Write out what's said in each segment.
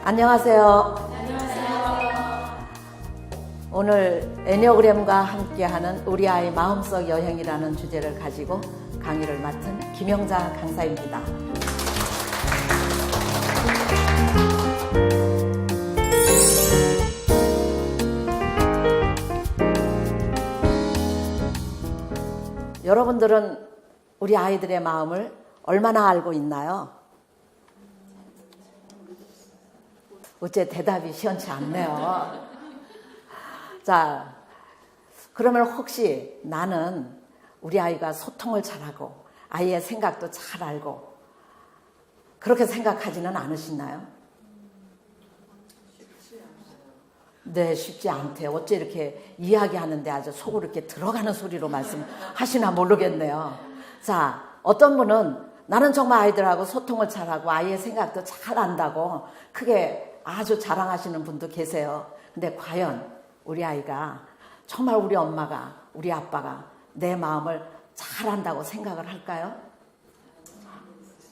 안녕하세요. 오늘 애니어그램과 함께하는 우리 아이 마음속 여행이라는 주제를 가지고 강의를 맡은 김영자 강사입니다. 여러분들은 우리 아이들의 마음을 얼마나 알고 있나요? 어째 대답이 시원치 않네요. 자, 그러면 혹시 나는 우리 아이가 소통을 잘하고 아이의 생각도 잘 알고 그렇게 생각하지는 않으시나요? 네, 쉽지 않대요. 어째 이렇게 이야기하는데 아주 속으로 이렇게 들어가는 소리로 말씀하시나 모르겠네요. 자, 어떤 분은 나는 정말 아이들하고 소통을 잘하고 아이의 생각도 잘 안다고 크게 아주 자랑하시는 분도 계세요. 근데 과연 우리 아이가 정말 우리 엄마가 우리 아빠가 내 마음을 잘 안다고 생각을 할까요?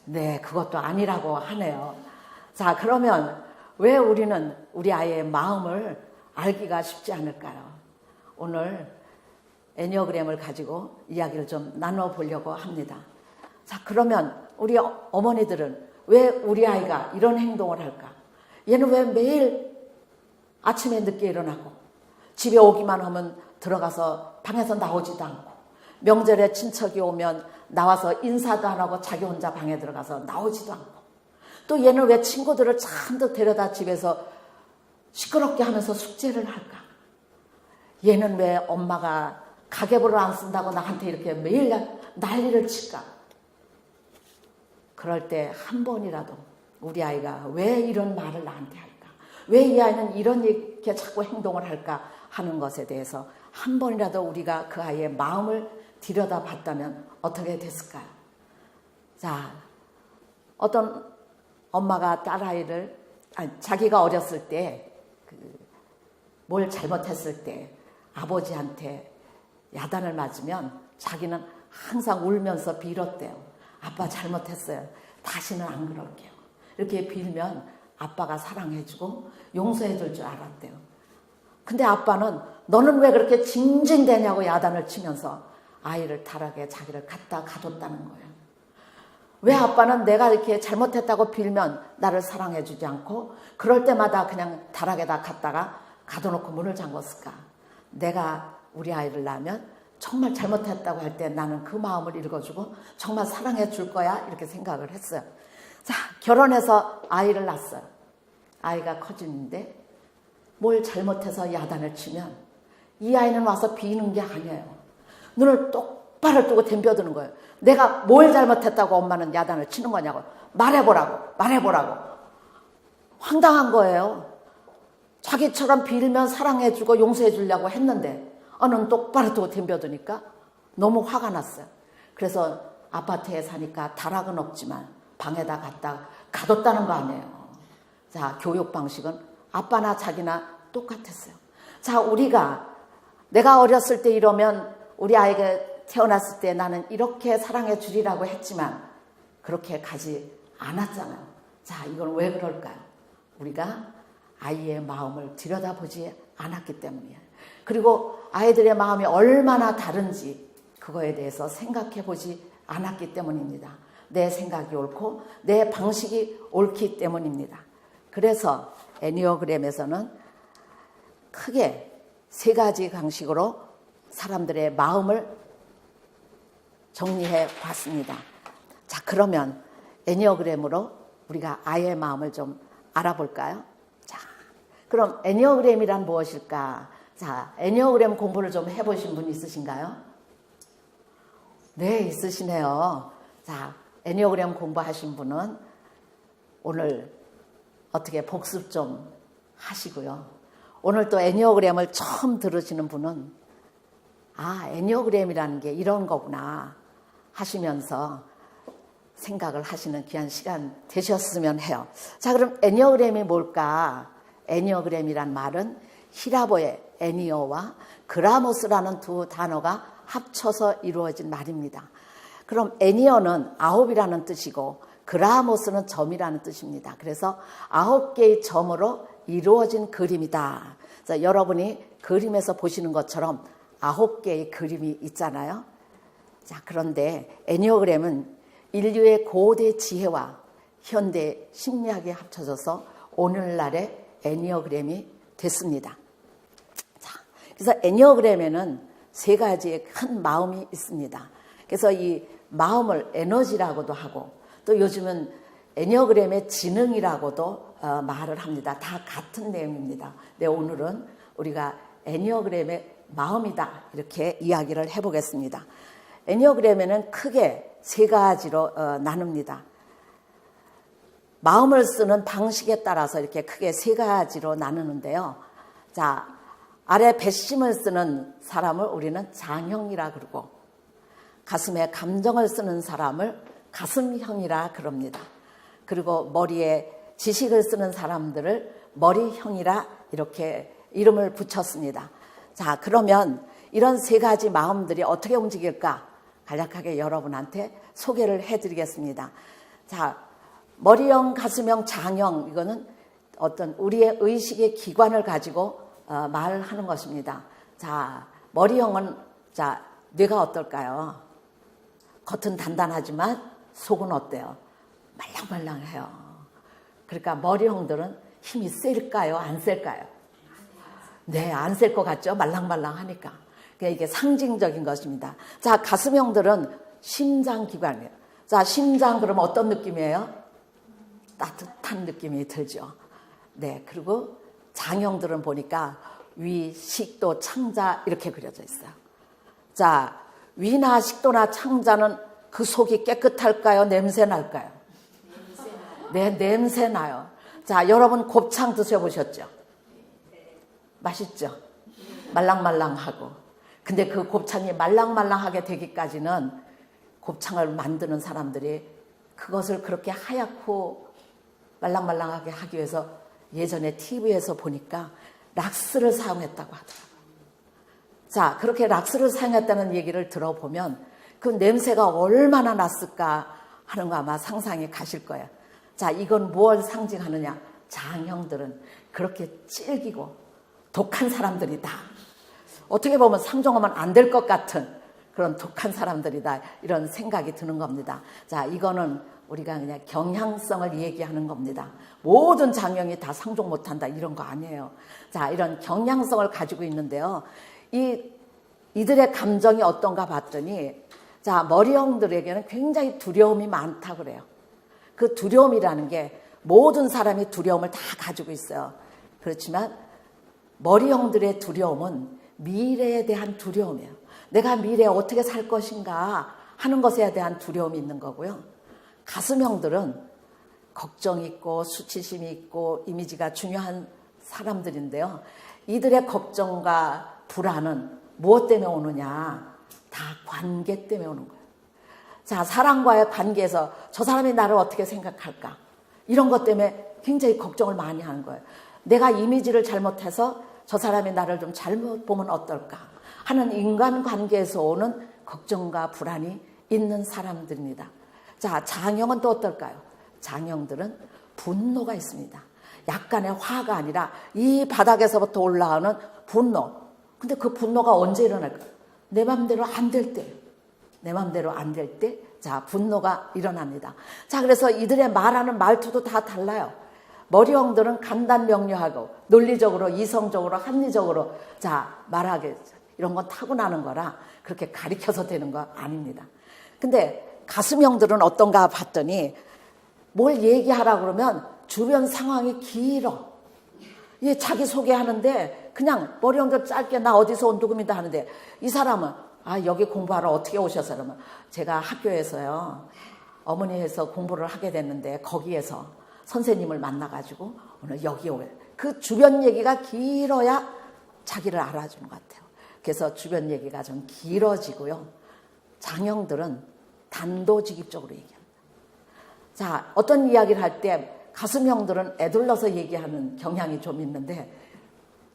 네, 그것도 아니라고 하네요. 자, 그러면 왜 우리는 우리 아이의 마음을 알기가 쉽지 않을까요? 오늘 애니어그램을 가지고 이야기를 좀 나눠보려고 합니다. 자, 그러면 우리 어머니들은 왜 우리 아이가 이런 행동을 할까? 얘는 왜 매일 아침에 늦게 일어나고 집에 오기만 하면 들어가서 방에서 나오지도 않고 명절에 친척이 오면 나와서 인사도 안 하고 자기 혼자 방에 들어가서 나오지도 않고 또 얘는 왜 친구들을 잔뜩 데려다 집에서 시끄럽게 하면서 숙제를 할까? 얘는 왜 엄마가 가계부를 안 쓴다고 나한테 이렇게 매일 난리를 칠까? 그럴 때 한 번이라도 우리 아이가 왜 이런 말을 나한테 할까? 왜 이 아이는 이렇게 자꾸 행동을 할까 하는 것에 대해서 한 번이라도 우리가 그 아이의 마음을 들여다봤다면 어떻게 됐을까요? 자, 어떤 엄마가 딸아이를 자기가 어렸을 때 뭘 잘못했을 때 아버지한테 야단을 맞으면 자기는 항상 울면서 빌었대요. 아빠 잘못했어요. 다시는 안 그럴게요. 이렇게 빌면 아빠가 사랑해주고 용서해줄 줄 알았대요. 근데 아빠는 너는 왜 그렇게 징징대냐고 야단을 치면서 아이를 타락에 자기를 갖다 가뒀다는 거예요. 왜 아빠는 내가 이렇게 잘못했다고 빌면 나를 사랑해주지 않고 그럴 때마다 그냥 타락에다 갖다가 가둬놓고 문을 잠궜을까? 내가 우리 아이를 낳으면 정말 잘못했다고 할 때 나는 그 마음을 읽어주고 정말 사랑해 줄 거야 이렇게 생각을 했어요. 자, 결혼해서 아이를 낳았어요. 아이가 커지는데 뭘 잘못해서 야단을 치면 이 아이는 와서 비는 게 아니에요. 눈을 똑바로 뜨고 덤벼드는 거예요. 내가 뭘 잘못했다고 엄마는 야단을 치는 거냐고. 말해보라고. 황당한 거예요. 자기처럼 빌면 사랑해주고 용서해주려고 했는데 눈 똑바로 뜨고 덤벼드니까 너무 화가 났어요. 그래서 아파트에 사니까 다락은 없지만 방에다 갖다 가뒀다는 거 아니에요. 자, 교육 방식은 아빠나 자기나 똑같았어요. 자, 내가 어렸을 때 이러면 우리 아이가 태어났을 때 나는 이렇게 사랑해 주리라고 했지만 그렇게 가지 않았잖아요. 자, 이건 왜 그럴까요? 우리가 아이의 마음을 들여다보지 않았기 때문이에요. 그리고 아이들의 마음이 얼마나 다른지 그거에 대해서 생각해 보지 않았기 때문입니다. 내 생각이 옳고 내 방식이 옳기 때문입니다. 그래서 애니어그램에서는 크게 세 가지 방식으로 사람들의 마음을 정리해 봤습니다. 자, 그러면 애니어그램으로 우리가 아이의 마음을 좀 알아볼까요? 자, 그럼 애니어그램이란 무엇일까? 자, 애니어그램 공부를 좀 해보신 분 있으신가요? 네, 있으시네요. 자, 애니어그램 공부하신 분은 오늘 어떻게 복습 좀 하시고요. 오늘 또 애니어그램을 처음 들으시는 분은 애니어그램이라는 게 이런 거구나 하시면서 생각을 하시는 귀한 시간 되셨으면 해요. 자, 그럼 애니어그램이 뭘까? 애니어그램이란 말은 히라보의 애니어와 그라모스라는 두 단어가 합쳐서 이루어진 말입니다. 그럼 애니어는 9이라는 뜻이고 그라모스는 점이라는 뜻입니다. 그래서 9개의 점으로 이루어진 그림이다. 자, 여러분이 그림에서 보시는 것처럼 9개의 그림이 있잖아요. 자, 그런데 애니어그램은 인류의 고대 지혜와 현대 심리학이 합쳐져서 오늘날의 애니어그램이 됐습니다. 자, 그래서 애니어그램에는 3가지의 큰 마음이 있습니다. 그래서 이 마음을 에너지라고도 하고 또 요즘은 애니어그램의 지능이라고도 말을 합니다. 다 같은 내용입니다. 네, 오늘은 우리가 애니어그램의 마음이다 이렇게 이야기를 해보겠습니다. 애니어그램에는 크게 3가지로 나눕니다. 마음을 쓰는 방식에 따라서 이렇게 크게 3가지로 나누는데요. 자, 아래 배심을 쓰는 사람을 우리는 장형이라 그러고 가슴에 감정을 쓰는 사람을 가슴형이라 그럽니다. 그리고 머리에 지식을 쓰는 사람들을 머리형이라 이렇게 이름을 붙였습니다. 자, 그러면 이런 3가지 마음들이 어떻게 움직일까? 간략하게 여러분한테 소개를 해드리겠습니다. 자, 머리형, 가슴형, 장형 이거는 어떤 우리의 의식의 기관을 가지고 말을 하는 것입니다. 자, 머리형은 자, 뇌가 어떨까요? 겉은 단단하지만 속은 어때요? 말랑말랑해요. 그러니까 머리형들은 힘이 셀까요? 안 셀까요? 네, 안 셀 것 같죠? 말랑말랑하니까. 그러니까 이게 상징적인 것입니다. 자, 가슴형들은 심장기관이에요. 자, 심장 그러면 어떤 느낌이에요? 따뜻한 느낌이 들죠. 네, 그리고 장형들은 보니까 위, 식도, 창자 이렇게 그려져 있어요. 자, 위나 식도나 창자는 그 속이 깨끗할까요? 냄새 날까요? 네, 냄새 나요. 자, 여러분 곱창 드셔보셨죠? 맛있죠? 말랑말랑하고. 근데 그 곱창이 말랑말랑하게 되기까지는 곱창을 만드는 사람들이 그것을 그렇게 하얗고 말랑말랑하게 하기 위해서 예전에 TV에서 보니까 락스를 사용했다고 하더라고요. 자, 그렇게 락스를 사용했다는 얘기를 들어보면 그 냄새가 얼마나 났을까 하는 거 아마 상상이 가실 거예요. 자, 이건 무엇을 상징하느냐? 장형들은 그렇게 질기고 독한 사람들이다. 어떻게 보면 상종하면 안 될 것 같은 그런 독한 사람들이다. 이런 생각이 드는 겁니다. 자, 이거는 우리가 그냥 경향성을 얘기하는 겁니다. 모든 장형이 다 상종 못한다 이런 거 아니에요. 자, 이런 경향성을 가지고 있는데요. 이들의 감정이 어떤가 봤더니 자, 머리형들에게는 굉장히 두려움이 많다 그래요. 그 두려움이라는 게 모든 사람이 두려움을 다 가지고 있어요. 그렇지만 머리형들의 두려움은 미래에 대한 두려움이에요. 내가 미래에 어떻게 살 것인가 하는 것에 대한 두려움이 있는 거고요. 가슴형들은 걱정이 있고 수치심이 있고 이미지가 중요한 사람들인데요. 이들의 걱정과 불안은 무엇 때문에 오느냐? 다 관계 때문에 오는 거예요. 자, 사람과의 관계에서 저 사람이 나를 어떻게 생각할까? 이런 것 때문에 굉장히 걱정을 많이 하는 거예요. 내가 이미지를 잘못해서 저 사람이 나를 좀 잘못 보면 어떨까 하는 인간관계에서 오는 걱정과 불안이 있는 사람들입니다. 자, 장형은 또 어떨까요? 장형들은 분노가 있습니다. 약간의 화가 아니라 이 바닥에서부터 올라오는 분노. 근데 그 분노가 언제 일어날까요? 내 맘대로 안 될 때. 내 맘대로 안 될 때, 자, 분노가 일어납니다. 자, 그래서 이들의 말하는 말투도 다 달라요. 머리형들은 간단 명료하고 논리적으로 이성적으로 합리적으로 자 말하게 이런 건 타고나는 거라 그렇게 가리켜서 되는 거 아닙니다. 근데 가슴형들은 어떤가 봤더니 뭘 얘기하라 그러면 주변 상황이 길어. 얘 자기 소개하는데 그냥 머리형들 짧게 나 어디서 온 누구입니다 하는데 이 사람은 아 여기 공부하러 어떻게 오셔서 그러면 제가 학교에서요 어머니에서 공부를 하게 됐는데 거기에서 선생님을 만나가지고 오늘 여기 오요. 그 주변 얘기가 길어야 자기를 알아주는 것 같아요. 그래서 주변 얘기가 좀 길어지고요. 장형들은 단도직입적으로 얘기합니다. 자, 어떤 이야기를 할 때 가슴형들은 애둘러서 얘기하는 경향이 좀 있는데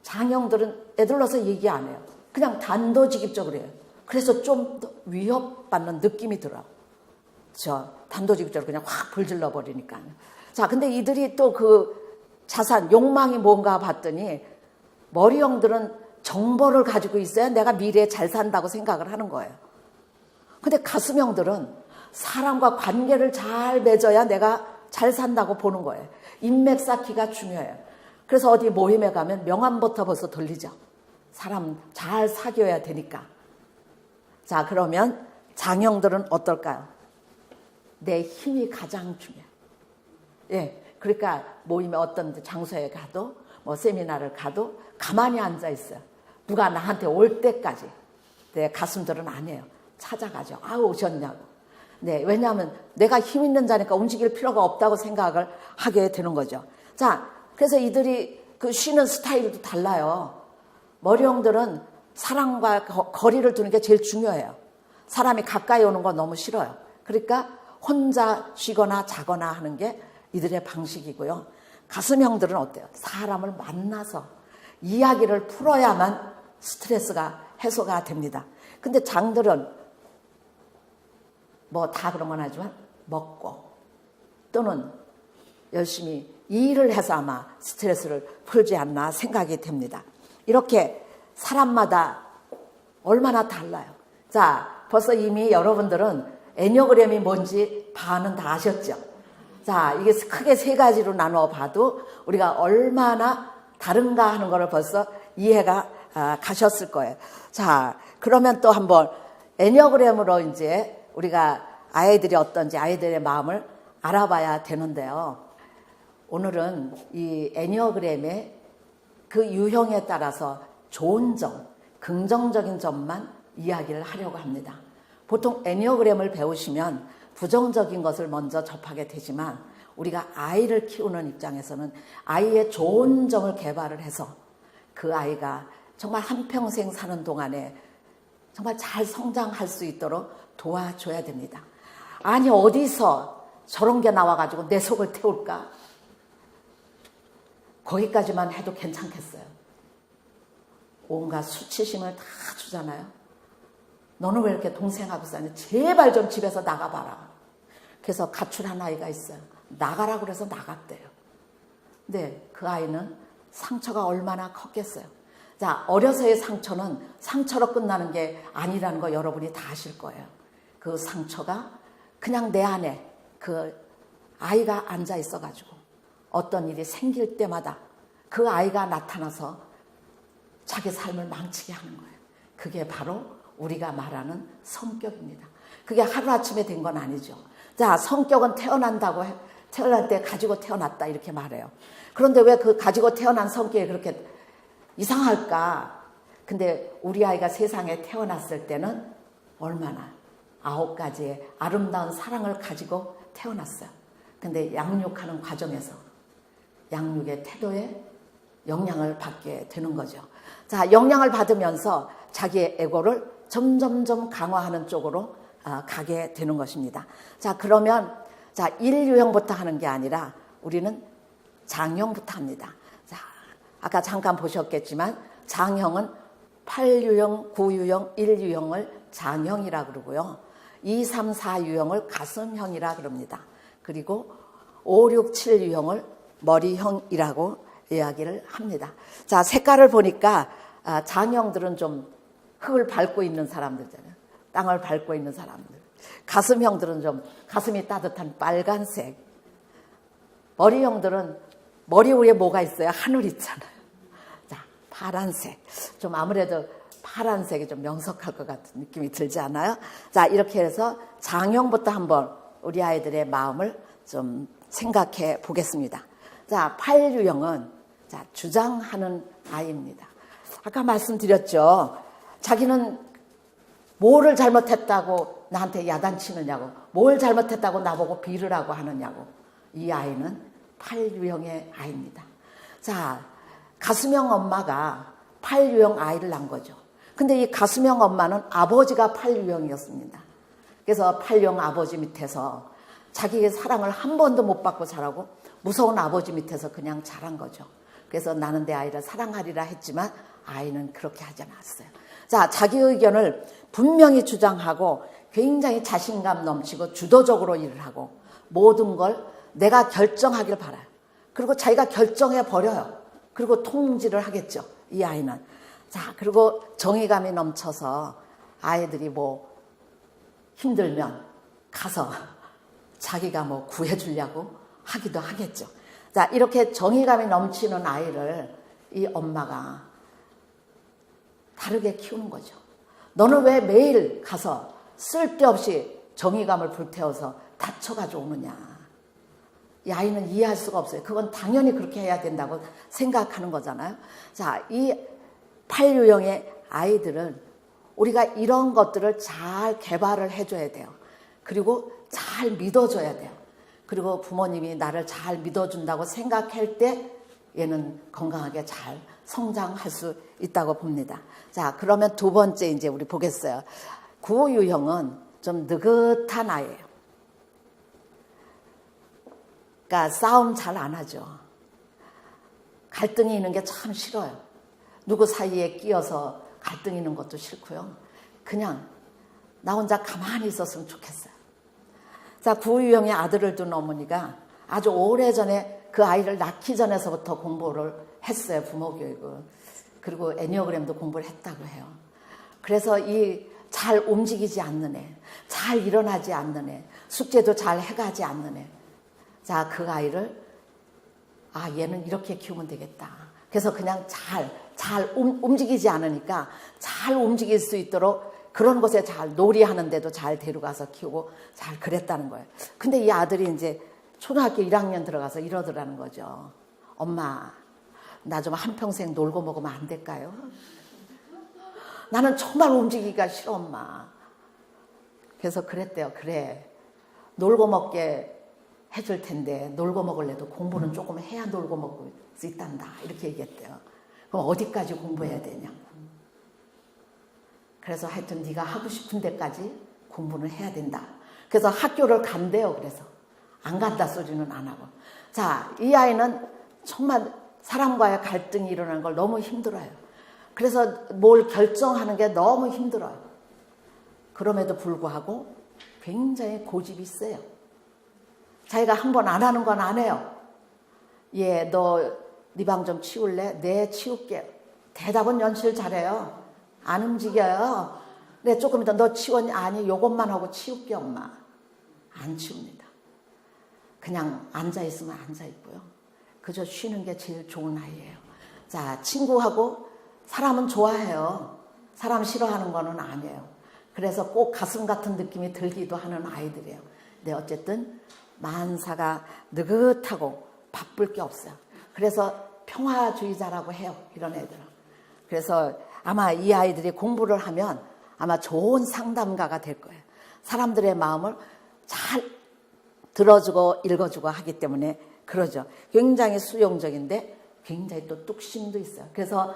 장형들은 애둘러서 얘기 안 해요. 그냥 단도직입적으로 해요. 그래서 좀 더 위협받는 느낌이 들어요. 단도직입적으로 그냥 확 불질러 버리니까요. 자, 근데 이들이 또 그 자산, 욕망이 뭔가 봤더니 머리형들은 정보를 가지고 있어야 내가 미래에 잘 산다고 생각을 하는 거예요. 근데 가슴형들은 사람과 관계를 잘 맺어야 내가 잘 산다고 보는 거예요. 인맥 쌓기가 중요해요. 그래서 어디 모임에 가면 명함부터 벌써 돌리죠. 사람 잘 사귀어야 되니까. 자, 그러면 장형들은 어떨까요? 내 힘이 가장 중요해요. 예, 그러니까 모임에 어떤 장소에 가도 뭐 세미나를 가도 가만히 앉아 있어요. 누가 나한테 올 때까지. 내 가슴들은 아니에요. 찾아가죠. 아, 오셨냐고. 네, 왜냐하면 내가 힘 있는 자니까 움직일 필요가 없다고 생각을 하게 되는 거죠. 자, 그래서 이들이 그 쉬는 스타일도 달라요. 머리형들은 사람과 거리를 두는 게 제일 중요해요. 사람이 가까이 오는 거 너무 싫어요. 그러니까 혼자 쉬거나 자거나 하는 게 이들의 방식이고요. 가슴형들은 어때요? 사람을 만나서 이야기를 풀어야만 스트레스가 해소가 됩니다. 근데 장들은 뭐 다 그런 건 하지만 먹고 또는 열심히 일을 해서 아마 스트레스를 풀지 않나 생각이 됩니다. 이렇게 사람마다 얼마나 달라요. 자, 벌써 이미 여러분들은 애니어그램이 뭔지 반은 다 아셨죠? 자, 이게 크게 세 가지로 나누어 봐도 우리가 얼마나 다른가 하는 것을 벌써 이해가 가셨을 거예요. 자, 그러면 또 한번 애니어그램으로 이제 우리가 아이들이 어떤지 아이들의 마음을 알아봐야 되는데요. 오늘은 이 애니어그램의 그 유형에 따라서 좋은 점, 긍정적인 점만 이야기를 하려고 합니다. 보통 애니어그램을 배우시면 부정적인 것을 먼저 접하게 되지만 우리가 아이를 키우는 입장에서는 아이의 좋은 점을 개발을 해서 그 아이가 정말 한평생 사는 동안에 정말 잘 성장할 수 있도록 도와줘야 됩니다. 아니, 어디서 저런 게 나와가지고 내 속을 태울까? 거기까지만 해도 괜찮겠어요. 온갖 수치심을 다 주잖아요. 너는 왜 이렇게 동생하고 사니? 제발 좀 집에서 나가봐라. 그래서 가출한 아이가 있어요. 나가라고 그래서 나갔대요. 근데 그 아이는 상처가 얼마나 컸겠어요. 자, 어려서의 상처는 상처로 끝나는 게 아니라는 거 여러분이 다 아실 거예요. 그 상처가 그냥 내 안에 그 아이가 앉아 있어가지고 어떤 일이 생길 때마다 그 아이가 나타나서 자기 삶을 망치게 하는 거예요. 그게 바로 우리가 말하는 성격입니다. 그게 하루아침에 된 건 아니죠. 자, 성격은 태어날 때 가지고 태어났다 이렇게 말해요. 그런데 왜 그 가지고 태어난 성격이 그렇게 이상할까? 근데 우리 아이가 세상에 태어났을 때는 얼마나 9가지의 아름다운 사랑을 가지고 태어났어요. 근데 양육하는 과정에서 양육의 태도에 영향을 받게 되는 거죠. 자, 영향을 받으면서 자기의 에고를 점점점 강화하는 쪽으로 가게 되는 것입니다. 자, 그러면 자, 1유형부터 하는 게 아니라 우리는 장형부터 합니다. 자, 아까 잠깐 보셨겠지만 장형은 8유형, 9유형, 1유형을 장형이라 그러고요. 2, 3, 4유형을 가슴형이라 그럽니다. 그리고 5, 6, 7유형을 머리형이라고 이야기를 합니다. 자, 색깔을 보니까 장형들은 좀 흙을 밟고 있는 사람들잖아요. 땅을 밟고 있는 사람들. 가슴형들은 좀 가슴이 따뜻한 빨간색. 머리형들은 머리 위에 뭐가 있어요? 하늘 있잖아요. 자, 파란색. 좀 아무래도 파란색이 좀 명석할 것 같은 느낌이 들지 않아요? 자, 이렇게 해서 장형부터 한번 우리 아이들의 마음을 좀 생각해 보겠습니다. 자, 8유형은 자, 주장하는 아이입니다. 아까 말씀드렸죠. 자기는 뭐를 잘못했다고 나한테 야단치느냐고, 뭘 잘못했다고 나보고 빌으라고 하느냐고. 이 아이는 8유형의 아이입니다. 자, 가수명 엄마가 8유형 아이를 낳은 거죠. 근데 이 가수명 엄마는 아버지가 8유형이었습니다. 그래서 8유형 아버지 밑에서 자기의 사랑을 한 번도 못 받고 자라고 무서운 아버지 밑에서 그냥 자란 거죠. 그래서 나는 내 아이를 사랑하리라 했지만 아이는 그렇게 하지 않았어요. 자, 자기 의견을 분명히 주장하고 굉장히 자신감 넘치고 주도적으로 일을 하고 모든 걸 내가 결정하길 바라요. 그리고 자기가 결정해 버려요. 그리고 통지를 하겠죠. 이 아이는. 자, 그리고 정의감이 넘쳐서 아이들이 뭐 힘들면 가서 자기가 뭐 구해주려고 하기도 하겠죠. 자, 이렇게 정의감이 넘치는 아이를 이 엄마가 다르게 키우는 거죠. 너는 왜 매일 가서 쓸데없이 정의감을 불태워서 다쳐가지고 오느냐. 이 아이는 이해할 수가 없어요. 그건 당연히 그렇게 해야 된다고 생각하는 거잖아요. 자, 이 8유형의 아이들은 우리가 이런 것들을 잘 개발을 해줘야 돼요. 그리고 잘 믿어줘야 돼요. 그리고 부모님이 나를 잘 믿어준다고 생각할 때 얘는 건강하게 잘 성장할 수 있다고 봅니다. 자, 그러면 두 번째 이제 우리 보겠어요. 9유형은 좀 느긋한 아이예요. 그러니까 싸움 잘 안 하죠. 갈등이 있는 게 참 싫어요. 누구 사이에 끼어서 갈등 있는 것도 싫고요. 그냥 나 혼자 가만히 있었으면 좋겠어요. 자, 9유형의 아들을 둔 어머니가 아주 오래전에 그 아이를 낳기 전에서부터 공부를 했어요. 부모 교육을. 그리고 애니어그램도 공부를 했다고 해요. 그래서 이 잘 움직이지 않는 애, 잘 일어나지 않는 애, 숙제도 잘 해가지 않는 애. 자, 그 아이를 얘는 이렇게 키우면 되겠다. 그래서 그냥 잘 움직이지 않으니까 잘 움직일 수 있도록 그런 곳에 잘 놀이하는데도 잘 데려가서 키우고 잘 그랬다는 거예요. 근데 이 아들이 이제 초등학교 1학년 들어가서 이러더라는 거죠. 엄마, 나 좀 한평생 놀고 먹으면 안 될까요? 나는 정말 움직이기가 싫어, 엄마. 그래서 그랬대요. 그래, 놀고 먹게 해줄 텐데 놀고 먹을래도 공부는 조금 해야 놀고 먹을 수 있단다. 이렇게 얘기했대요. 그럼 어디까지 공부해야 되냐고. 그래서 하여튼 네가 하고 싶은 데까지 공부는 해야 된다. 그래서 학교를 간대요. 그래서 안 간다 소리는 안 하고. 자, 이 아이는 정말 사람과의 갈등이 일어나는 걸 너무 힘들어요. 그래서 뭘 결정하는 게 너무 힘들어요. 그럼에도 불구하고 굉장히 고집이 세요. 자기가 한 번 안 하는 건 안 해요. 예, 너 네 방 좀 치울래? 네, 치울게. 대답은 연실 잘해요. 안 움직여요. 네, 조금 이따 너 치웠니? 아니, 요것만 하고 치울게, 엄마. 안 치웁니다. 그냥 앉아있으면 앉아있고요. 그저 쉬는 게 제일 좋은 아이예요. 자, 친구하고 사람은 좋아해요. 사람 싫어하는 거는 아니에요. 그래서 꼭 가슴 같은 느낌이 들기도 하는 아이들이에요. 근데 어쨌든 만사가 느긋하고 바쁠 게 없어요. 그래서 평화주의자라고 해요. 이런 애들은. 그래서 아마 이 아이들이 공부를 하면 아마 좋은 상담가가 될 거예요. 사람들의 마음을 잘 들어주고 읽어주고 하기 때문에 그러죠. 굉장히 수용적인데 굉장히 또 뚝심도 있어요. 그래서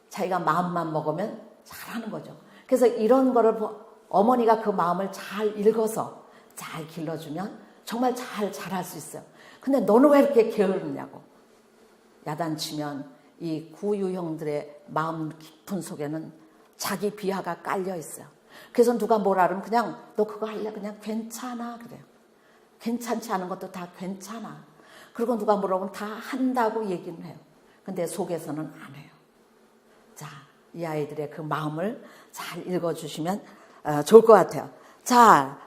자기가 마음만 먹으면 잘하는 거죠. 그래서 이런 거를 어머니가 그 마음을 잘 읽어서 잘 길러주면 정말 잘 자랄 수 있어요. 근데 너는 왜 이렇게 게으르냐고 야단치면 이 9유형들의 마음 깊은 속에는 자기 비하가 깔려 있어요. 그래서 누가 뭐라 그러면 그냥 너 그거 할래? 그냥 괜찮아 그래요. 괜찮지 않은 것도 다 괜찮아. 그리고 누가 물어보면 다 한다고 얘기는 해요. 근데 속에서는 안 해요. 자, 이 아이들의 그 마음을 잘 읽어주시면 좋을 것 같아요. 자,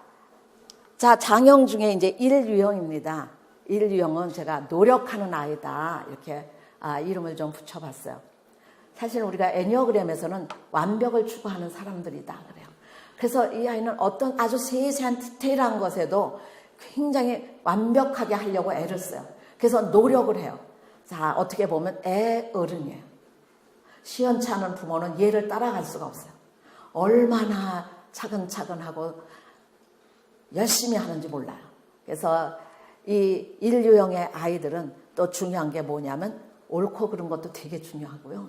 장형 중에 이제 1유형입니다. 1유형은 제가 노력하는 아이다. 이렇게 이름을 좀 붙여봤어요. 사실 우리가 애니어그램에서는 완벽을 추구하는 사람들이다. 그래요. 그래서 이 아이는 어떤 아주 세세한 디테일한 것에도 굉장히 완벽하게 하려고 애를 써요. 그래서 노력을 해요. 자, 어떻게 보면 애 어른이에요. 시원치 않은 부모는 얘를 따라갈 수가 없어요. 얼마나 차근차근 하고 열심히 하는지 몰라요. 그래서 이 1유형의 아이들은 또 중요한 게 뭐냐면 옳고 그른 것도 되게 중요하고요.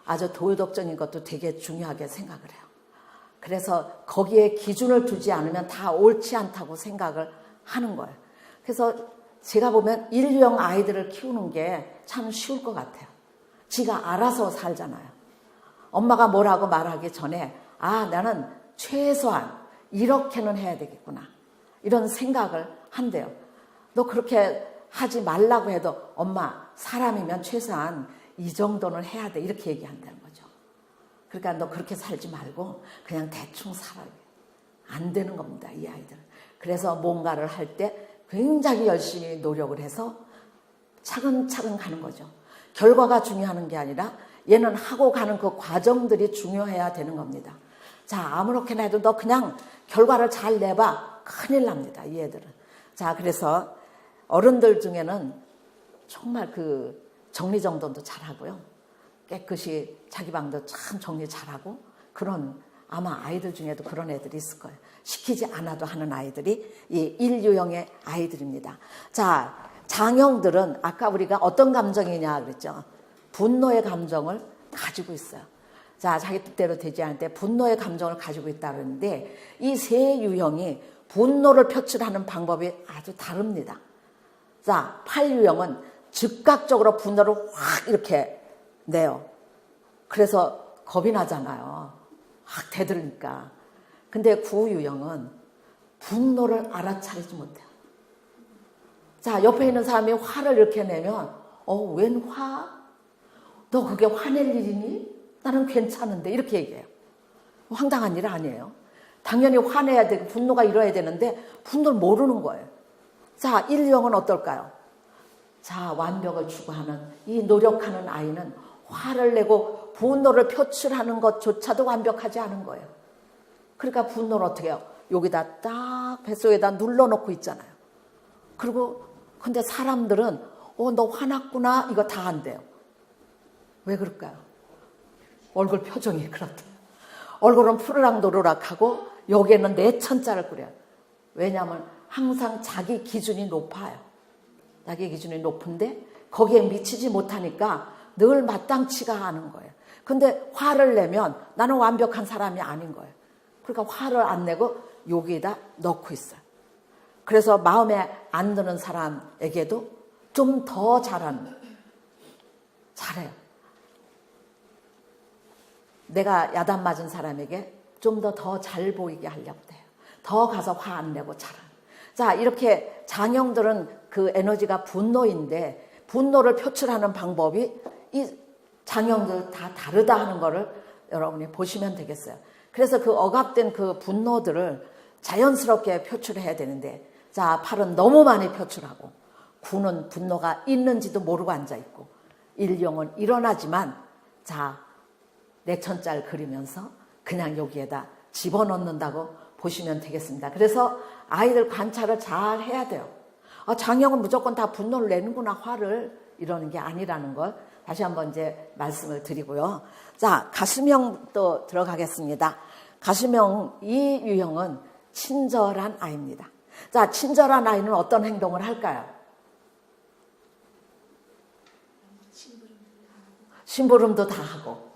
아주 도덕적인 것도 되게 중요하게 생각을 해요. 그래서 거기에 기준을 두지 않으면 다 옳지 않다고 생각을 하는 거예요. 그래서 제가 보면 1유형 아이들을 키우는 게 참 쉬울 것 같아요. 지가 알아서 살잖아요. 엄마가 뭐라고 말하기 전에 나는 최소한 이렇게는 해야 되겠구나. 이런 생각을 한대요. 너 그렇게 하지 말라고 해도 엄마 사람이면 최소한 이 정도는 해야 돼. 이렇게 얘기한다는 거죠. 그러니까 너 그렇게 살지 말고 그냥 대충 살아요. 안 되는 겁니다. 이 아이들은. 그래서 뭔가를 할 때 굉장히 열심히 노력을 해서 차근차근 가는 거죠. 결과가 중요한 게 아니라 얘는 하고 가는 그 과정들이 중요해야 되는 겁니다. 자, 아무렇게나 해도 너 그냥 결과를 잘 내봐. 큰일 납니다. 이 애들은. 자, 그래서 어른들 중에는 정말 그 정리정돈도 잘하고요. 깨끗이 자기 방도 참 정리 잘하고 그런 아마 아이들 중에도 그런 애들이 있을 거예요. 시키지 않아도 하는 아이들이 이 1유형의 아이들입니다. 자, 장형들은 아까 우리가 어떤 감정이냐 그랬죠. 분노의 감정을 가지고 있어요. 자, 자기 뜻대로 되지 않을 때 분노의 감정을 가지고 있다 그러는데 이 세 유형이 분노를 표출하는 방법이 아주 다릅니다. 자, 8유형은 즉각적으로 분노를 확 이렇게 내요. 그래서 겁이 나잖아요. 확 대들으니까. 근데 9유형은 분노를 알아차리지 못해요. 자, 옆에 있는 사람이 화를 이렇게 내면 웬 화? 너 그게 화낼 일이니? 나는 괜찮은데 이렇게 얘기해요. 황당한 일 아니에요. 당연히 화내야 되고 분노가 일어야 되는데 분노를 모르는 거예요. 자, 1유형은 어떨까요? 자, 완벽을 추구하는 이 노력하는 아이는 화를 내고 분노를 표출하는 것조차도 완벽하지 않은 거예요. 그러니까 분노를 어떻게 해요? 여기다 딱 뱃속에다 눌러놓고 있잖아요. 그리고 근데 사람들은 너 화났구나 이거 다 안 돼요. 왜 그럴까요? 얼굴 표정이 그렇대요. 얼굴은 푸르락노르락하고 여기에는 내천자를 그려요. 왜냐하면 항상 자기 기준이 높아요. 자기 기준이 높은데 거기에 미치지 못하니까 늘 마땅치가 않은 거예요. 근데 화를 내면 나는 완벽한 사람이 아닌 거예요. 그러니까 화를 안 내고 여기에다 넣고 있어요. 그래서 마음에 안 드는 사람에게도 좀 더 잘해요. 내가 야단 맞은 사람에게 좀 더 잘 보이게 하려고 해요. 더 가서 화 안 내고 잘하는. 자, 이렇게 장형들은 그 에너지가 분노인데 분노를 표출하는 방법이 이 장형들 다 다르다 하는 거를 여러분이 보시면 되겠어요. 그래서 그 억압된 그 분노들을 자연스럽게 표출해야 되는데 자, 8은 너무 많이 표출하고 9는 분노가 있는지도 모르고 앉아있고 1형은 일어나지만 자, 내천자를 그리면서 그냥 여기에다 집어넣는다고 보시면 되겠습니다. 그래서 아이들 관찰을 잘 해야 돼요. 장형은 무조건 다 분노를 내는구나, 화를. 이러는 게 아니라는 걸 다시 한번 이제 말씀을 드리고요. 자, 가수명 또 들어가겠습니다. 가수명 이 유형은 친절한 아이입니다. 자, 친절한 아이는 어떤 행동을 할까요? 심부름도 다 하고.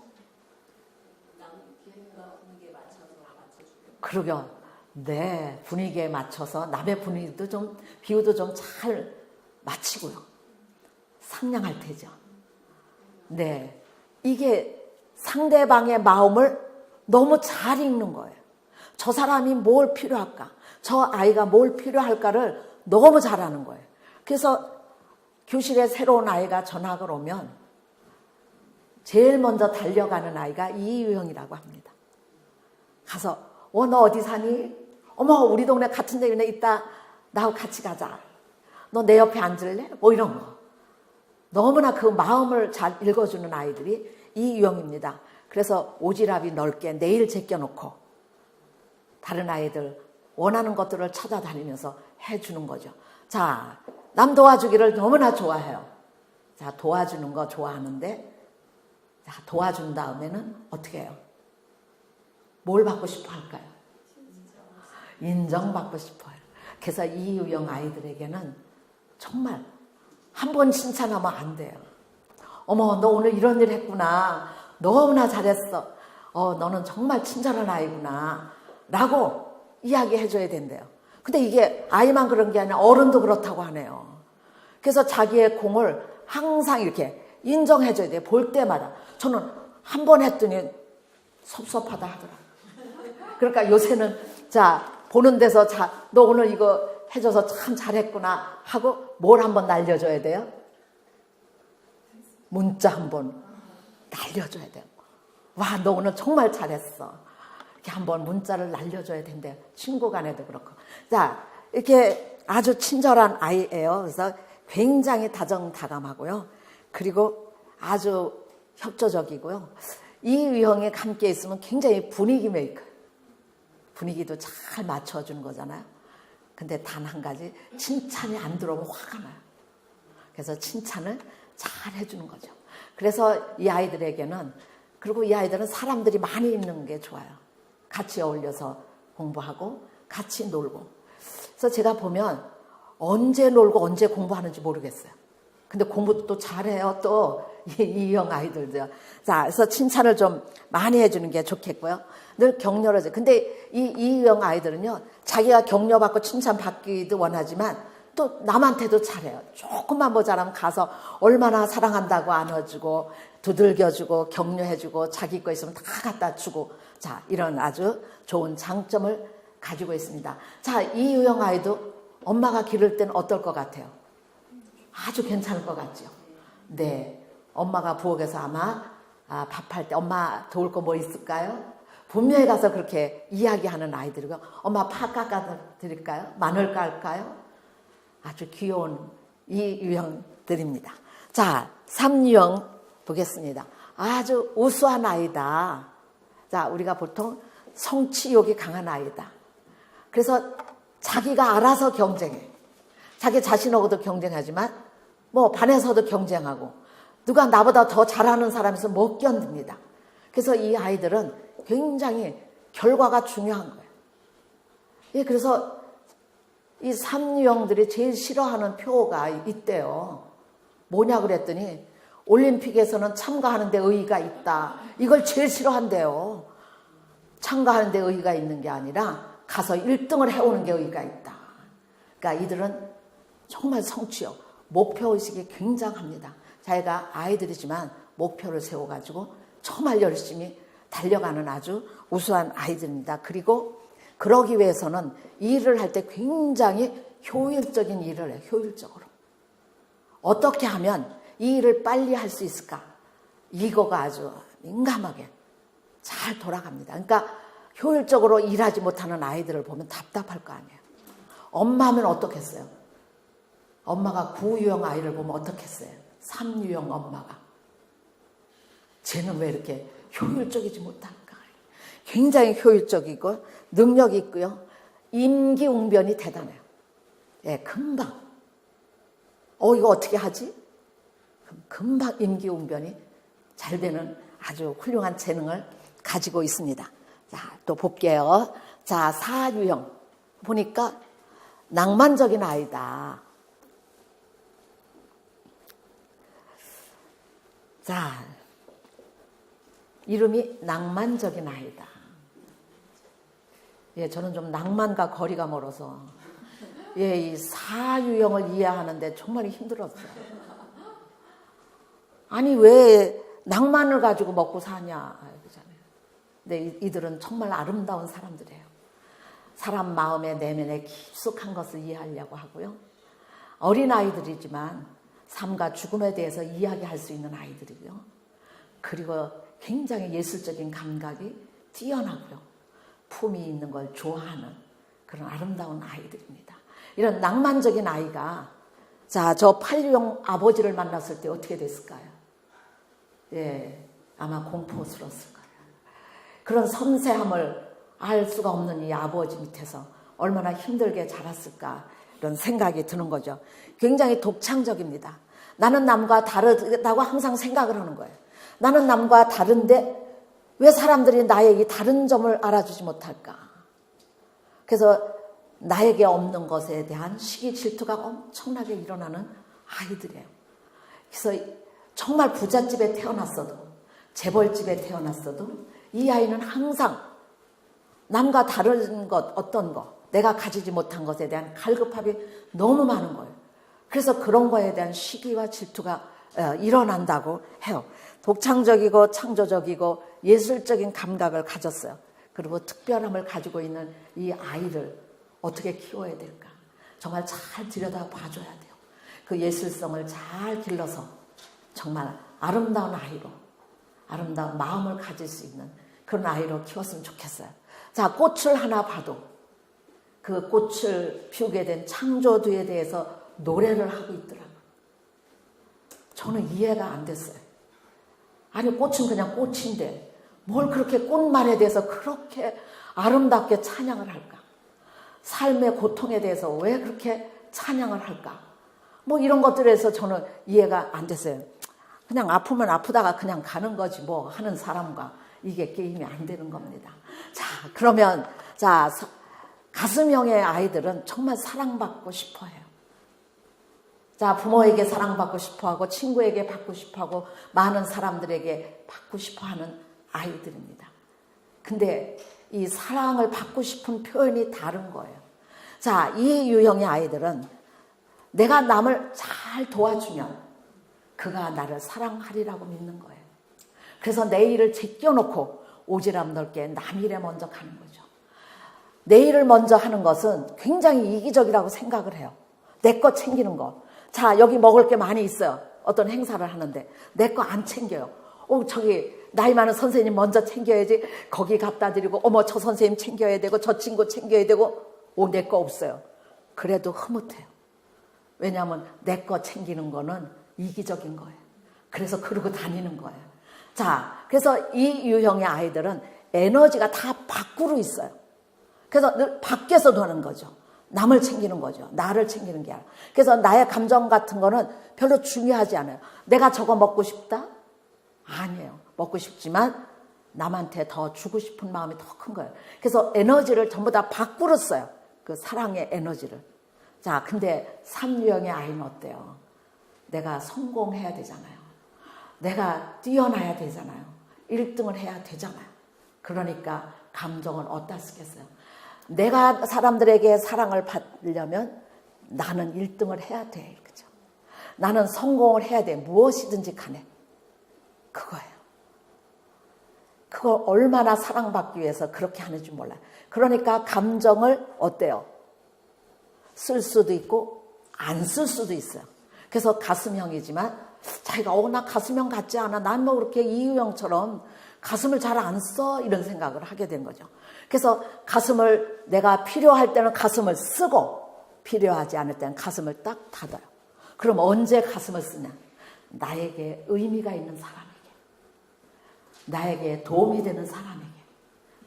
그러게요. 네, 분위기에 맞춰서 남의 분위기도 좀 비유도 좀 잘 맞추고요. 상냥할 테죠. 네, 이게 상대방의 마음을 너무 잘 읽는 거예요. 저 사람이 뭘 필요할까? 저 아이가 뭘 필요할까를 너무 잘하는 거예요. 그래서 교실에 새로운 아이가 전학을 오면 제일 먼저 달려가는 아이가 이 유형이라고 합니다. 가서 너 어디 사니? 어머, 우리 동네 같은 데에 있다. 나하고 같이 가자. 너 내 옆에 앉을래? 뭐 이런 거. 너무나 그 마음을 잘 읽어주는 아이들이 이 유형입니다. 그래서 오지랖이 넓게 내일 제껴놓고 다른 아이들 원하는 것들을 찾아다니면서 해주는 거죠. 자, 남 도와주기를 너무나 좋아해요. 자, 도와주는 거 좋아하는데 자, 도와준 다음에는 어떻게 해요? 뭘 받고 싶어 할까요? 인정받고 싶어요. 그래서 이 유형 아이들에게는 정말 한 번 칭찬하면 안 돼요. 어머, 너 오늘 이런 일 했구나. 너무나 잘했어. 너는 정말 친절한 아이구나. 라고 이야기해줘야 된대요. 근데 이게 아이만 그런 게 아니라 어른도 그렇다고 하네요. 그래서 자기의 공을 항상 이렇게 인정해줘야 돼요. 볼 때마다. 저는 한 번 했더니 섭섭하다 하더라고요. 그러니까 요새는 자, 보는 데서 너 오늘 이거 해줘서 참 잘했구나 하고 뭘 한번 날려줘야 돼요? 문자 한번 날려줘야 돼요. 와, 너 오늘 정말 잘했어. 이렇게 한번 문자를 날려줘야 된대요. 친구 간에도 그렇고. 자, 이렇게 아주 친절한 아이예요. 그래서 굉장히 다정다감하고요. 그리고 아주 협조적이고요. 이 유형이 함께 있으면 굉장히 분위기 메이커. 분위기도 잘 맞춰주는 거잖아요. 근데 단 한 가지, 칭찬이 안 들어오면 화가 나요. 그래서 칭찬을 잘 해주는 거죠. 그래서 이 아이들에게는, 그리고 이 아이들은 사람들이 많이 있는 게 좋아요. 같이 어울려서 공부하고 같이 놀고. 그래서 제가 보면 언제 놀고 언제 공부하는지 모르겠어요. 근데 공부도 또 잘해요. 또 이 유형 아이들도요. 자, 그래서 칭찬을 좀 많이 해주는 게 좋겠고요. 늘 격려를 해줘요. 근데 이 유형 아이들은요, 자기가 격려받고 칭찬받기도 원하지만 또 남한테도 잘해요. 조금만 모자라면 가서 얼마나 사랑한다고 안아주고 두들겨주고 격려해주고 자기 거 있으면 다 갖다 주고, 자, 이런 아주 좋은 장점을 가지고 있습니다. 자, 이 유형 아이도 엄마가 기를 때는 어떨 것 같아요? 아주 괜찮을 것 같죠? 네. 엄마가 부엌에서 아마 밥할 때 엄마 도울 거 뭐 있을까요? 분명히 가서 그렇게 이야기하는 아이들이고, 엄마 파 깎아 드릴까요? 마늘 깔까요? 아주 귀여운 이 유형들입니다. 자, 3유형 보겠습니다. 아주 우수한 아이다. 자, 우리가 보통 성취욕이 강한 아이다. 그래서 자기가 알아서 경쟁해. 자기 자신하고도 경쟁하지만 뭐 반에서도 경쟁하고, 누가 나보다 더 잘하는 사람에서 못 견딥니다. 그래서 이 아이들은 굉장히 결과가 중요한 거예요. 예, 그래서 이 3유형들이 제일 싫어하는 표가 있대요. 뭐냐 그랬더니 올림픽에서는 참가하는 데 의의가 있다. 이걸 제일 싫어한대요. 참가하는 데 의의가 있는 게 아니라 가서 1등을 해오는 게 의의가 있다. 그러니까 이들은 정말 성취욕, 목표의식이 굉장합니다. 자기가 아이들이지만 목표를 세워가지고 정말 열심히 달려가는 아주 우수한 아이들입니다. 그리고 그러기 위해서는 일을 할 때 굉장히 효율적인 일을 해요. 효율적으로. 어떻게 하면 이 일을 빨리 할 수 있을까? 이거가 아주 민감하게 잘 돌아갑니다. 그러니까 효율적으로 일하지 못하는 아이들을 보면 답답할 거 아니에요. 엄마면 어떻겠어요? 엄마가 9유형 아이를 보면 어떻겠어요? 3유형 엄마가. 쟤는 왜 이렇게 효율적이지 못할까? 굉장히 효율적이고 능력이 있고요. 임기응변이 대단해요. 예, 금방. 이거 어떻게 하지? 금방 임기응변이 잘 되는 아주 훌륭한 재능을 가지고 있습니다. 자, 또 볼게요. 자, 4유형. 보니까 낭만적인 아이다. 자, 이름이 낭만적인 아이다. 예, 저는 좀 낭만과 거리가 멀어서, 예, 이 4유형을 이해하는데 정말 힘들었어요. 아니, 왜 낭만을 가지고 먹고 사냐. 근데 이들은 정말 아름다운 사람들이에요. 사람 마음의 내면의 깊숙한 것을 이해하려고 하고요. 어린아이들이지만 삶과 죽음에 대해서 이야기할 수 있는 아이들이고요. 그리고 굉장히 예술적인 감각이 뛰어나고요. 품이 있는 걸 좋아하는 그런 아름다운 아이들입니다. 이런 낭만적인 아이가, 자, 저 8유형 아버지를 만났을 때 어떻게 됐을까요? 예, 아마 공포스러웠을 거예요. 그런 섬세함을 알 수가 없는 이 아버지 밑에서 얼마나 힘들게 자랐을까, 이런 생각이 드는 거죠. 굉장히 독창적입니다. 나는 남과 다르다고 항상 생각을 하는 거예요. 나는 남과 다른데 왜 사람들이 나의 이 다른 점을 알아주지 못할까? 그래서 나에게 없는 것에 대한 시기 질투가 엄청나게 일어나는 아이들이에요. 그래서 정말 부잣집에 태어났어도, 재벌집에 태어났어도 이 아이는 항상 남과 다른 것, 어떤 것, 내가 가지지 못한 것에 대한 갈급함이 너무 많은 거예요. 그래서 그런 거에 대한 시기와 질투가 일어난다고 해요. 독창적이고 창조적이고 예술적인 감각을 가졌어요. 그리고 특별함을 가지고 있는 이 아이를 어떻게 키워야 될까? 정말 잘 들여다 봐줘야 돼요. 그 예술성을 잘 길러서 정말 아름다운 아이로, 아름다운 마음을 가질 수 있는 그런 아이로 키웠으면 좋겠어요. 자, 꽃을 하나 봐도 그 꽃을 피우게 된 창조주에 대해서 노래를 하고 있더라고요. 저는 이해가 안 됐어요. 아니, 꽃은 그냥 꽃인데 뭘 그렇게 꽃말에 대해서 그렇게 아름답게 찬양을 할까? 삶의 고통에 대해서 왜 그렇게 찬양을 할까? 뭐 이런 것들에서 저는 이해가 안 됐어요. 그냥 아프면 아프다가 그냥 가는 거지 뭐 하는 사람과 이게 게임이 안 되는 겁니다. 자, 그러면 자, 가슴형의 아이들은 정말 사랑받고 싶어 해요. 자, 부모에게 사랑받고 싶어 하고 친구에게 받고 싶어 하고 많은 사람들에게 받고 싶어 하는 아이들입니다. 근데 이 사랑을 받고 싶은 표현이 다른 거예요. 자, 이 유형의 아이들은 내가 남을 잘 도와주면 그가 나를 사랑하리라고 믿는 거예요. 그래서 내 일을 제껴놓고 오지랖 넓게 남 일에 먼저 가는 거죠. 내 일을 먼저 하는 것은 굉장히 이기적이라고 생각을 해요. 내 거 챙기는 거. 자, 여기 먹을 게 많이 있어요. 어떤 행사를 하는데 내 거 안 챙겨요. 저기 나이 많은 선생님 먼저 챙겨야지. 거기 갖다 드리고 어머 저 선생님 챙겨야 되고 저 친구 챙겨야 되고 내 거 없어요. 그래도 흐뭇해요. 왜냐하면 내 거 챙기는 거는 이기적인 거예요. 그래서 그러고 다니는 거예요. 자, 그래서 이 유형의 아이들은 에너지가 다 밖으로 있어요. 그래서 늘 밖에서 노는 거죠. 남을 챙기는 거죠. 나를 챙기는 게 아니라. 그래서 나의 감정 같은 거는 별로 중요하지 않아요. 내가 저거 먹고 싶다? 아니에요. 먹고 싶지만 남한테 더 주고 싶은 마음이 더 큰 거예요. 그래서 에너지를 전부 다 밖으로 써요. 그 사랑의 에너지를. 자, 근데 3유형의 아이는 어때요? 내가 성공해야 되잖아요. 내가 뛰어나야 되잖아요. 1등을 해야 되잖아요. 그러니까 감정을 어디다 쓰겠어요? 내가 사람들에게 사랑을 받으려면 나는 1등을 해야 돼. 그죠? 나는 성공을 해야 돼. 무엇이든지 간에. 그거예요. 그걸 얼마나 사랑받기 위해서 그렇게 하는지 몰라요. 그러니까 감정을 어때요? 쓸 수도 있고 안 쓸 수도 있어요. 그래서 가슴형이지만 자기가 나 가슴형 같지 않아. 난 뭐 그렇게 이유형처럼 가슴을 잘 안 써. 이런 생각을 하게 된 거죠. 그래서 가슴을 내가 필요할 때는 가슴을 쓰고 필요하지 않을 때는 가슴을 딱 닫아요. 그럼 언제 가슴을 쓰냐? 나에게 의미가 있는 사람에게. 나에게 도움이 되는 사람에게.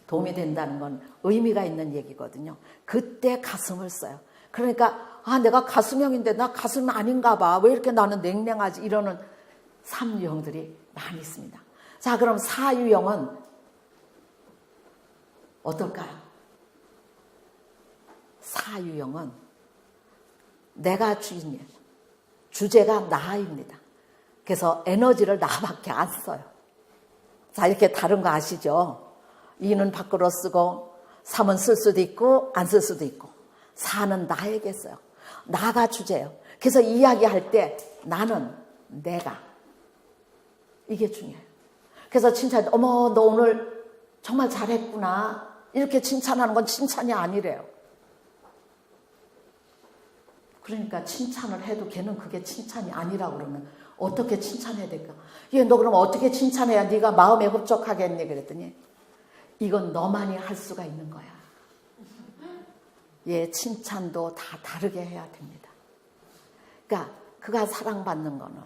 도움이 된다는 건 의미가 있는 얘기거든요. 그때 가슴을 써요. 그러니까 내가 가슴형인데 나 가슴 아닌가 봐. 왜 이렇게 나는 냉랭하지? 이러는 3유형들이 많이 있습니다. 자, 그럼 4유형은 어떨까요? 4유형은 내가 주인이에요. 주제가 나입니다. 그래서 에너지를 나밖에 안 써요. 자, 이렇게 다른 거 아시죠? 2는 밖으로 쓰고 3은 쓸 수도 있고 안 쓸 수도 있고 4는 나에게 써요. 나가 주제예요. 그래서 이야기할 때 나는 내가 이게 중요해요. 그래서 칭찬 어머 너 오늘 정말 잘했구나 이렇게 칭찬하는 건 칭찬이 아니래요. 그러니까 칭찬을 해도 걔는 그게 칭찬이 아니라고 그러면 어떻게 칭찬해야 될까? 얘 너 그럼 어떻게 칭찬해야 네가 마음에 흡족하겠니? 그랬더니 이건 너만이 할 수가 있는 거야. 얘 칭찬도 다 다르게 해야 됩니다. 그러니까 그가 사랑받는 거는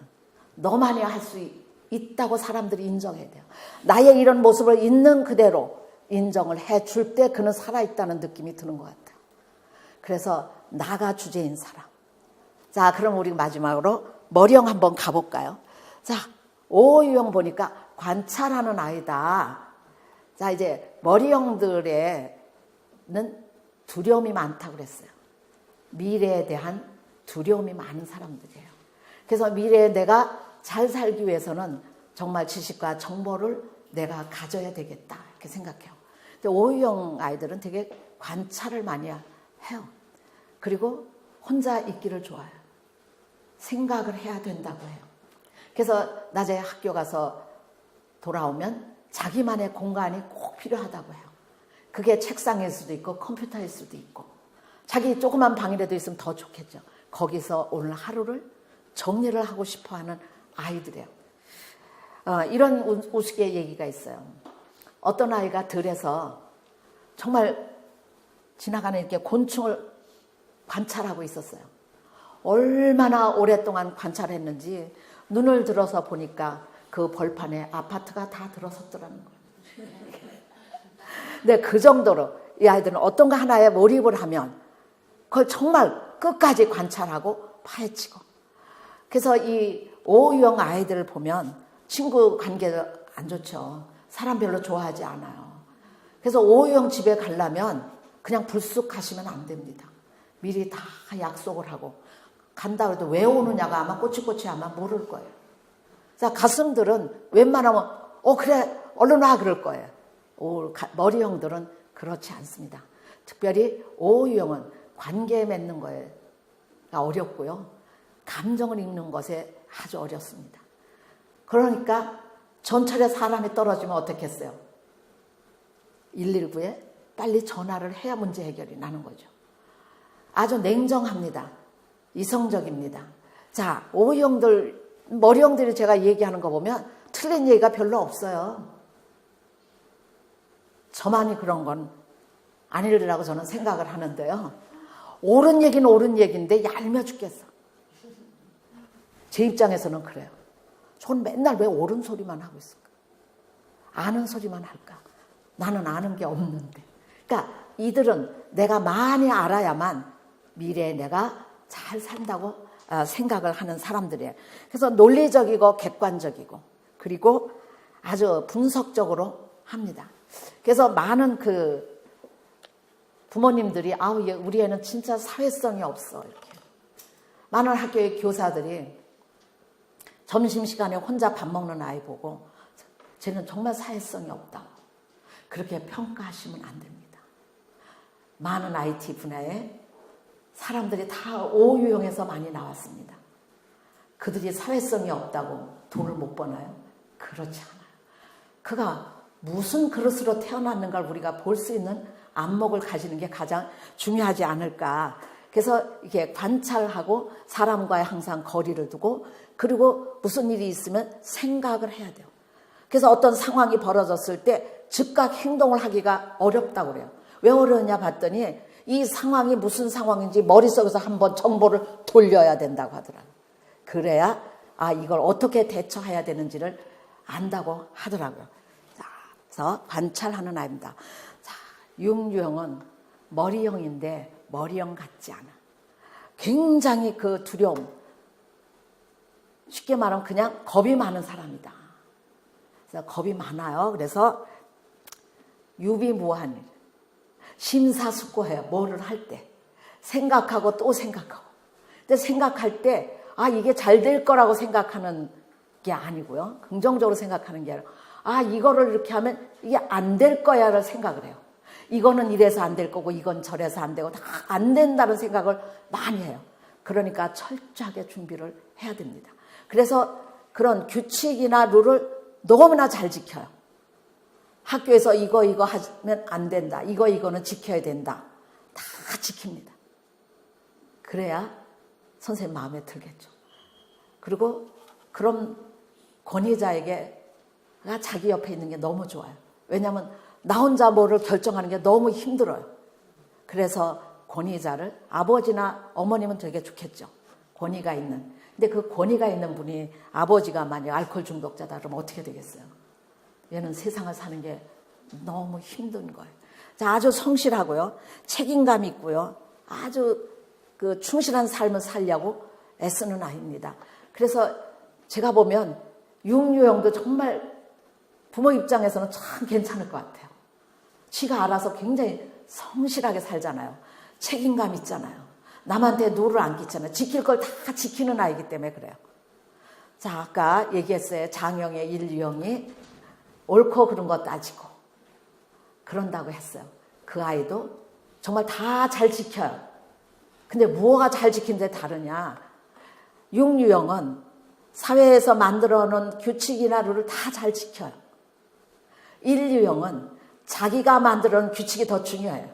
너만이 할 수 있다고 사람들이 인정해야 돼요. 나의 이런 모습을 있는 그대로 인정을 해줄 때 그는 살아있다는 느낌이 드는 것 같아요. 그래서 나가 주제인 사람. 자, 그럼 우리 마지막으로 머리형 한번 가볼까요? 자, 5유형 보니까 관찰하는 아이다. 자, 이제 머리형들에는 두려움이 많다고 그랬어요. 미래에 대한 두려움이 많은 사람들이에요. 그래서 미래에 내가 잘 살기 위해서는 정말 지식과 정보를 내가 가져야 되겠다 이렇게 생각해요. 근데 5유형 아이들은 되게 관찰을 많이 해요. 그리고 혼자 있기를 좋아해요. 생각을 해야 된다고 해요. 그래서 낮에 학교 가서 돌아오면 자기만의 공간이 꼭 필요하다고 해요. 그게 책상일 수도 있고 컴퓨터일 수도 있고 자기 조그만 방이라도 있으면 더 좋겠죠. 거기서 오늘 하루를 정리를 하고 싶어하는 아이들이에요. 이런 우스갯 얘기가 있어요. 어떤 아이가 들에서 정말 지나가는 이렇게 곤충을 관찰하고 있었어요. 얼마나 오랫동안 관찰했는지 눈을 들어서 보니까 그 벌판에 아파트가 다 들어섰더라는 거예요. 근데 그 정도로 이 아이들은 어떤 거 하나에 몰입을 하면 그걸 정말 끝까지 관찰하고 파헤치고. 그래서 이 O유형 아이들을 보면 친구 관계가 안 좋죠. 사람 별로 좋아하지 않아요. 그래서 O유형 집에 가려면 그냥 불쑥 가시면 안 됩니다. 미리 다 약속을 하고 간다 그래도 왜 오느냐가 아마 꼬치꼬치 아마 모를 거예요. 자, 가슴들은 웬만하면 그래 얼른 와 그럴 거예요. 머리형들은 그렇지 않습니다. 특별히 O유형은 관계 맺는 거에 어렵고요. 감정을 읽는 것에 아주 어렵습니다. 그러니까 전철에 사람이 떨어지면 어떻겠어요? 119에 빨리 전화를 해야 문제 해결이 나는 거죠. 아주 냉정합니다. 이성적입니다. 자, O형들, 머리형들이 제가 얘기하는 거 보면 틀린 얘기가 별로 없어요. 저만이 그런 건 아니라고 저는 생각을 하는데요. 옳은 얘기는 옳은 얘기인데 얄미워 죽겠어. 제 입장에서는 그래요. 전 맨날 왜 옳은 소리만 하고 있을까? 아는 소리만 할까? 나는 아는 게 없는데. 그러니까 이들은 내가 많이 알아야만 미래에 내가 잘 산다고 생각을 하는 사람들이에요. 그래서 논리적이고 객관적이고 그리고 아주 분석적으로 합니다. 그래서 많은 부모님들이 우리 애는 진짜 사회성이 없어 이렇게. 많은 학교의 교사들이 점심시간에 혼자 밥 먹는 아이 보고 쟤는 정말 사회성이 없다고 그렇게 평가하시면 안 됩니다. 많은 IT 분야에 사람들이 다 O유형에서 많이 나왔습니다. 그들이 사회성이 없다고 돈을 못 버나요? 그렇지 않아요. 그가 무슨 그릇으로 태어났는가를 우리가 볼 수 있는 안목을 가지는 게 가장 중요하지 않을까. 그래서 이렇게 관찰하고 사람과의 항상 거리를 두고 그리고 무슨 일이 있으면 생각을 해야 돼요. 그래서 어떤 상황이 벌어졌을 때 즉각 행동을 하기가 어렵다고 그래요. 왜 어려우냐 봤더니 이 상황이 무슨 상황인지 머릿속에서 한번 정보를 돌려야 된다고 하더라고요. 그래야 이걸 어떻게 대처해야 되는지를 안다고 하더라고요. 자, 그래서 관찰하는 아이입니다. 자, X유형은 머리형인데 머리형 같지 않아. 굉장히 그 두려움. 쉽게 말하면 그냥 겁이 많은 사람이다. 그래서 겁이 많아요. 그래서 유비무환, 심사숙고해요. 뭐를 할 때. 생각하고 또 생각하고. 근데 생각할 때 이게 잘 될 거라고 생각하는 게 아니고요. 긍정적으로 생각하는 게 아니라 이거를 이렇게 하면 이게 안 될 거야를 생각을 해요. 이거는 이래서 안 될 거고 이건 저래서 안 되고 다 안 된다는 생각을 많이 해요. 그러니까 철저하게 준비를 해야 됩니다. 그래서 그런 규칙이나 룰을 너무나 잘 지켜요. 학교에서 이거 하면 안 된다. 이거는 지켜야 된다. 다 지킵니다. 그래야 선생님 마음에 들겠죠. 그리고 그런 권위자에게 자기 옆에 있는 게 너무 좋아요. 왜냐하면 나 혼자 뭐를 결정하는 게 너무 힘들어요. 그래서 권위자를 아버지나 어머님은 되게 좋겠죠. 권위가 있는. 근데 그 권위가 있는 분이 아버지가 만약 알코올 중독자다 그러면 어떻게 되겠어요? 얘는 세상을 사는 게 너무 힘든 거예요. 자, 아주 성실하고요. 책임감 있고요. 아주 충실한 삶을 살려고 애쓰는 아이입니다. 그래서 제가 보면 X유형도 정말 부모 입장에서는 참 괜찮을 것 같아요. 지가 알아서 굉장히 성실하게 살잖아요. 책임감 있잖아요. 남한테 누를 안 끼잖아요. 지킬 걸 다 지키는 아이기 때문에 그래요. 자, 아까 얘기했어요. 장형의 X유형이 옳고 그른 거 따지고 그런다고 했어요. 그 아이도 정말 다 잘 지켜요. 근데 뭐가 잘 지킨데 다르냐? X유형은 사회에서 만들어 놓은 규칙이나 룰을 다 잘 지켜요. X유형은 자기가 만드는 규칙이 더 중요해요.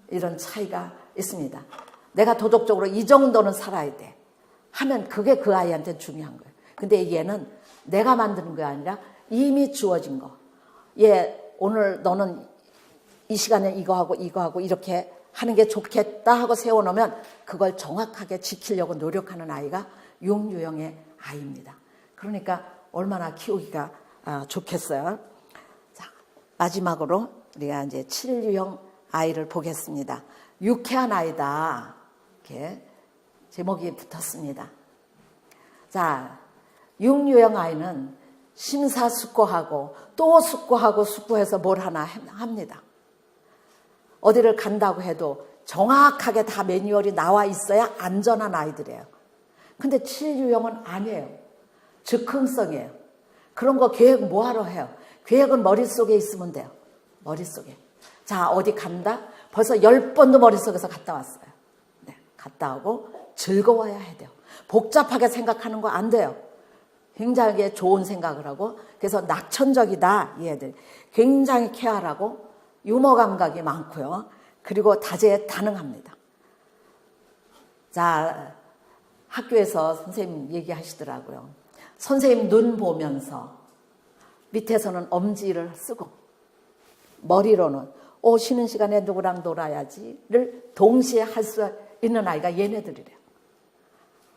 이런 차이가 있습니다. 내가 도덕적으로 이 정도는 살아야 돼 하면 그게 그 아이한테 중요한 거예요. 근데 얘는 내가 만드는 게 아니라 이미 주어진 거. 얘 오늘 너는 이 시간에 이거 하고 이렇게 하는 게 좋겠다 하고 세워놓으면 그걸 정확하게 지키려고 노력하는 아이가 6유형의 아이입니다. 그러니까 얼마나 키우기가 좋겠어요. 자, 마지막으로 우리가 이제 7유형 아이를 보겠습니다. 유쾌한 아이다. 이렇게 제목이 붙었습니다. 자, 6유형 아이는 심사숙고하고 또 숙고해서 뭘 하나 합니다. 어디를 간다고 해도 정확하게 다 매뉴얼이 나와 있어야 안전한 아이들이에요. 근데 7유형은 아니에요. 즉흥성이에요. 그런 거 계획 뭐하러 해요? 계획은 머릿속에 있으면 돼요. 머릿속에. 자, 어디 간다? 벌써 10번도 머릿속에서 갔다 왔어요. 네, 갔다 오고 즐거워야 해야 돼요. 복잡하게 생각하는 거 안 돼요. 굉장히 좋은 생각을 하고, 그래서 낙천적이다, 얘들. 굉장히 쾌활하고 유머 감각이 많고요. 그리고 다재다능합니다. 자, 학교에서 선생님 얘기하시더라고요. 선생님 눈 보면서 밑에서는 엄지를 쓰고 머리로는 쉬는 시간에 누구랑 놀아야지를 동시에 할 수 있는 아이가 얘네들이래요.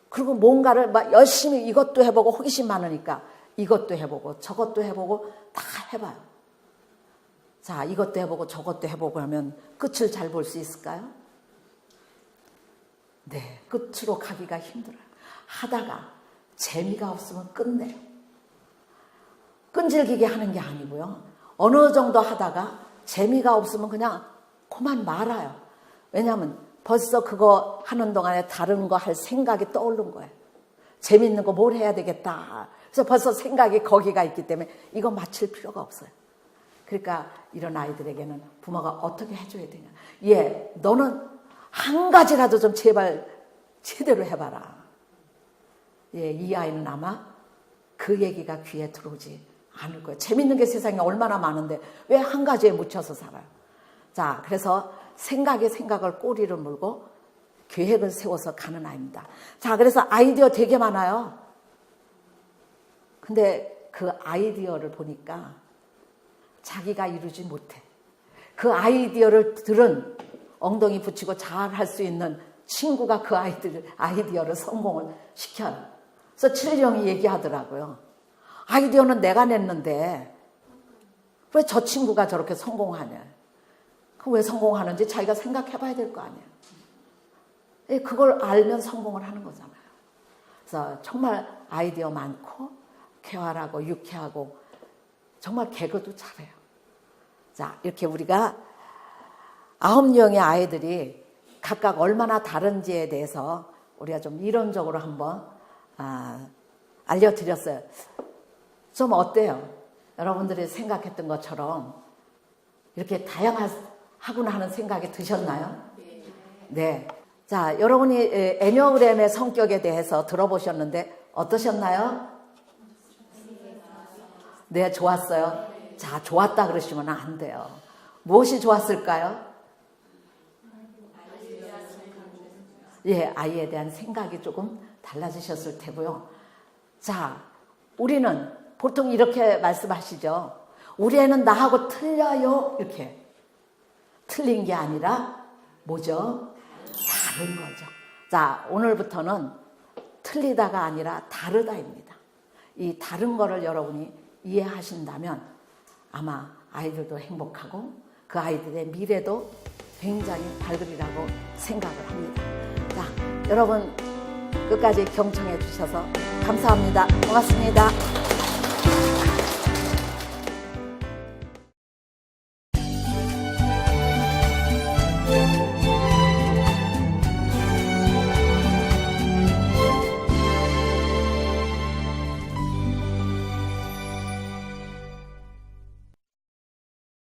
그리고 뭔가를 막 열심히 이것도 해보고 호기심 많으니까 이것도 해보고 저것도 해보고 다 해봐요. 자, 이것도 해보고 저것도 해보고 하면 끝을 잘 볼 수 있을까요? 네, 끝으로 가기가 힘들어요. 하다가 재미가 없으면 끝내요. 끈질기게 하는 게 아니고요. 어느 정도 하다가 재미가 없으면 그냥 그만 말아요. 왜냐하면 벌써 그거 하는 동안에 다른 거 할 생각이 떠오른 거예요. 재밌는 거 뭘 해야 되겠다. 그래서 벌써 생각이 거기가 있기 때문에 이거 맞출 필요가 없어요. 그러니까 이런 아이들에게는 부모가 어떻게 해줘야 되냐. 얘, 너는 한 가지라도 좀 제발 제대로 해봐라. 예, 이 아이는 아마 그 얘기가 귀에 들어오지 않을 거예요. 재밌는 게 세상에 얼마나 많은데 왜 한 가지에 묻혀서 살아요. 자, 그래서 생각을 꼬리를 물고 계획을 세워서 가는 아이입니다. 자, 그래서 아이디어 되게 많아요. 근데 그 아이디어를 보니까 자기가 이루지 못해. 그 아이디어를 들은 엉덩이 붙이고 잘 할 수 있는 친구가 그 아이디어를 성공을 시켜요. 그래서 7형이 얘기하더라고요. 아이디어는 내가 냈는데 왜 저 친구가 저렇게 성공하냐. 왜 성공하는지 자기가 생각해 봐야 될 거 아니에요. 그걸 알면 성공을 하는 거잖아요. 그래서 정말 아이디어 많고 쾌활하고 유쾌하고 정말 개그도 잘해요. 자, 이렇게 우리가 9명의 아이들이 각각 얼마나 다른지에 대해서 우리가 좀 이론적으로 한번 알려드렸어요. 좀 어때요? 여러분들이 생각했던 것처럼 이렇게 다양하구나 하는 생각이 드셨나요? 네. 자, 여러분이 애니어그램의 성격에 대해서 들어보셨는데 어떠셨나요? 네, 좋았어요. 자, 좋았다 그러시면 안 돼요. 무엇이 좋았을까요? 예, 아이에 대한 생각이 조금 달라지셨을 테고요. 자, 우리는 보통 이렇게 말씀하시죠. 우리 애는 나하고 틀려요. 이렇게. 틀린 게 아니라 뭐죠? 다른 거죠. 자, 오늘부터는 틀리다가 아니라 다르다입니다. 이 다른 거를 여러분이 이해하신다면 아마 아이들도 행복하고 그 아이들의 미래도 굉장히 밝으리라고 생각을 합니다. 자, 여러분 끝까지 경청해 주셔서 감사합니다. 고맙습니다.